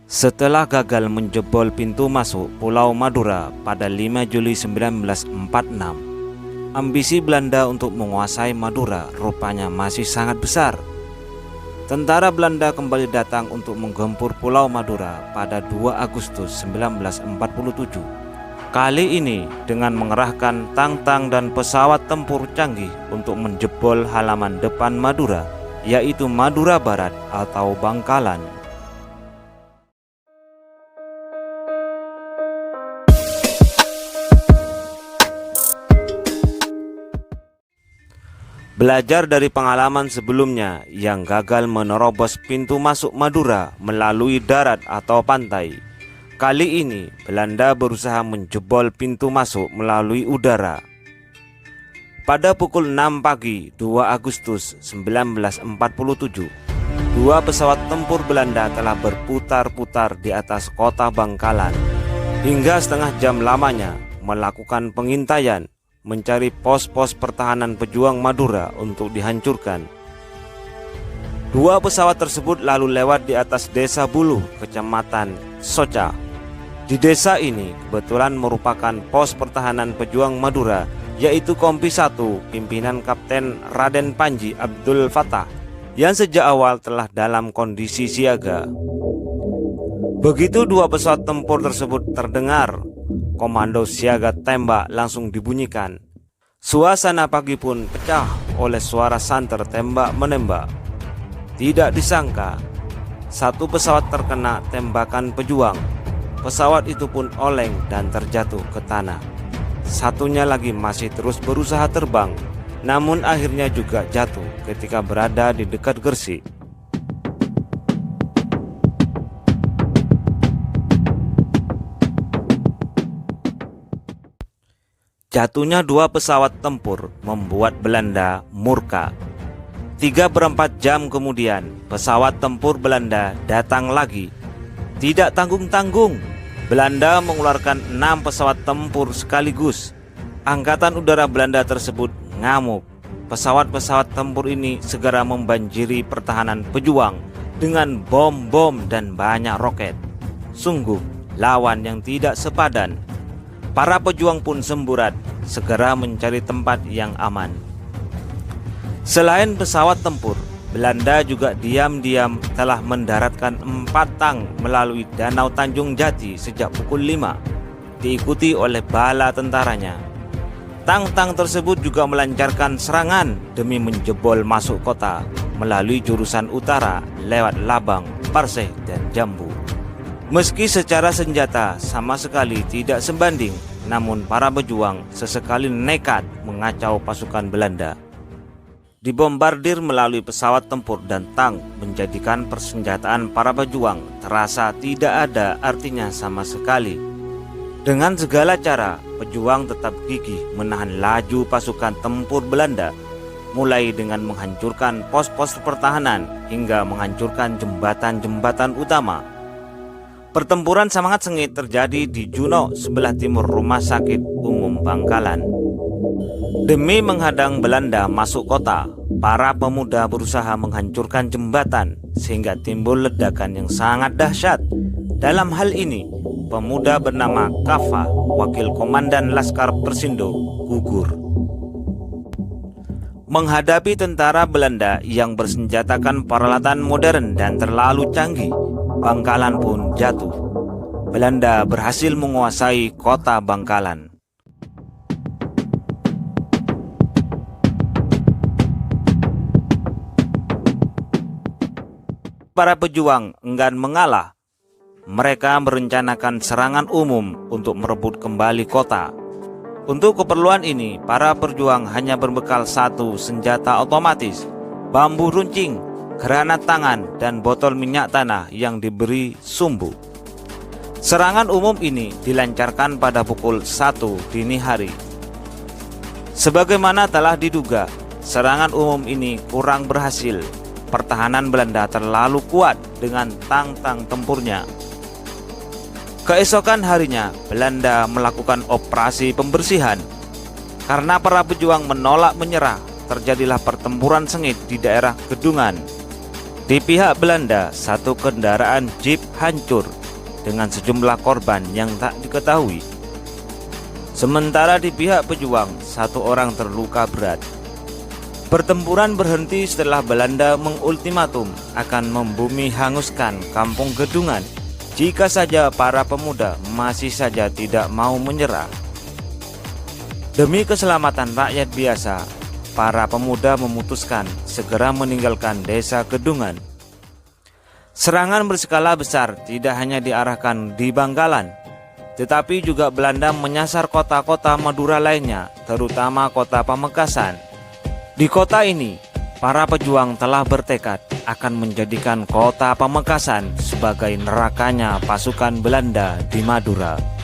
Setelah gagal menjebol pintu masuk Pulau Madura pada 5 Juli 1946, ambisi Belanda untuk menguasai Madura rupanya masih sangat besar. Tentara Belanda kembali datang untuk menggempur Pulau Madura pada 2 Agustus 1947. Kali ini dengan mengerahkan tank-tank dan pesawat tempur canggih untuk menjebol halaman depan Madura, yaitu Madura Barat atau Bangkalan. Belajar dari pengalaman sebelumnya yang gagal menerobos pintu masuk Madura melalui darat atau pantai, kali ini Belanda berusaha menjebol pintu masuk melalui udara. Pada pukul 6 pagi 2 Agustus 1947, 2 pesawat tempur Belanda telah berputar-putar di atas kota Bangkalan hingga setengah jam lamanya melakukan pengintaian, mencari pos-pos pertahanan pejuang Madura untuk dihancurkan. 2 pesawat tersebut lalu lewat di atas desa Buluh, kecamatan Soca. Di desa ini kebetulan merupakan pos pertahanan pejuang Madura, yaitu Kompi 1 pimpinan Kapten Raden Panji Abdul Fattah yang sejak awal telah dalam kondisi siaga. Begitu 2 pesawat tempur tersebut terdengar, komando siaga tembak langsung dibunyikan. Suasana pagi pun pecah oleh suara santer tembak-menembak. Tidak disangka, 1 pesawat terkena tembakan pejuang. Pesawat itu pun oleng dan terjatuh ke tanah. Satunya lagi masih terus berusaha terbang, namun akhirnya juga jatuh ketika berada di dekat Gresik. Jatuhnya 2 pesawat tempur membuat Belanda murka. 3/4 jam kemudian, pesawat tempur Belanda datang lagi. Tidak tanggung-tanggung, Belanda mengeluarkan 6 pesawat tempur sekaligus. Angkatan udara Belanda tersebut ngamuk. Pesawat-pesawat tempur ini segera membanjiri pertahanan pejuang dengan bom-bom dan banyak roket. Sungguh lawan yang tidak sepadan. Para pejuang pun semburat, segera mencari tempat yang aman. Selain pesawat tempur, Belanda juga diam-diam telah mendaratkan 4 tank melalui Danau Tanjung Jati sejak pukul 5, diikuti oleh bala tentaranya. Tank-tank tersebut juga melancarkan serangan demi menjebol masuk kota melalui jurusan utara lewat Labang, Parseh, dan Jambu. Meski secara senjata sama sekali tidak sebanding, namun para pejuang sesekali nekat mengacau pasukan Belanda. Dibombardir melalui pesawat tempur dan tank menjadikan persenjataan para pejuang terasa tidak ada artinya sama sekali. Dengan segala cara, pejuang tetap gigih menahan laju pasukan tempur Belanda, mulai dengan menghancurkan pos-pos pertahanan hingga menghancurkan jembatan-jembatan utama. Pertempuran sangat sengit terjadi di Juno sebelah timur Rumah Sakit Umum Bangkalan. Demi menghadang Belanda masuk kota, para pemuda berusaha menghancurkan jembatan sehingga timbul ledakan yang sangat dahsyat. Dalam hal ini, pemuda bernama Kafa, wakil komandan Laskar Persindo, gugur. Menghadapi tentara Belanda yang bersenjatakan peralatan modern dan terlalu canggih, Bangkalan pun jatuh. Belanda berhasil menguasai kota Bangkalan. Para pejuang enggan mengalah. Mereka merencanakan serangan umum untuk merebut kembali kota. Untuk keperluan ini, para pejuang hanya berbekal 1 senjata otomatis, bambu runcing, granat tangan, dan botol minyak tanah yang diberi sumbu. Serangan umum ini dilancarkan pada pukul 1 dini hari. Sebagaimana telah diduga, serangan umum ini kurang berhasil. Pertahanan Belanda terlalu kuat dengan tank-tank tempurnya. Keesokan harinya, Belanda melakukan operasi pembersihan. Karena para pejuang menolak menyerah, terjadilah pertempuran sengit di daerah Gedungan. Di pihak Belanda, satu kendaraan jeep hancur dengan sejumlah korban yang tak diketahui. Sementara di pihak pejuang, satu orang terluka berat. Pertempuran berhenti setelah Belanda mengultimatum akan membumi hanguskan kampung Gedungan jika saja para pemuda masih saja tidak mau menyerah. Demi keselamatan rakyat biasa, para pemuda memutuskan segera meninggalkan desa Gedungan. Serangan berskala besar tidak hanya diarahkan di Bangkalan, tetapi juga Belanda menyasar kota-kota Madura lainnya, terutama kota Pamekasan. Di kota ini, para pejuang telah bertekad akan menjadikan kota Pamekasan sebagai nerakanya pasukan Belanda di Madura.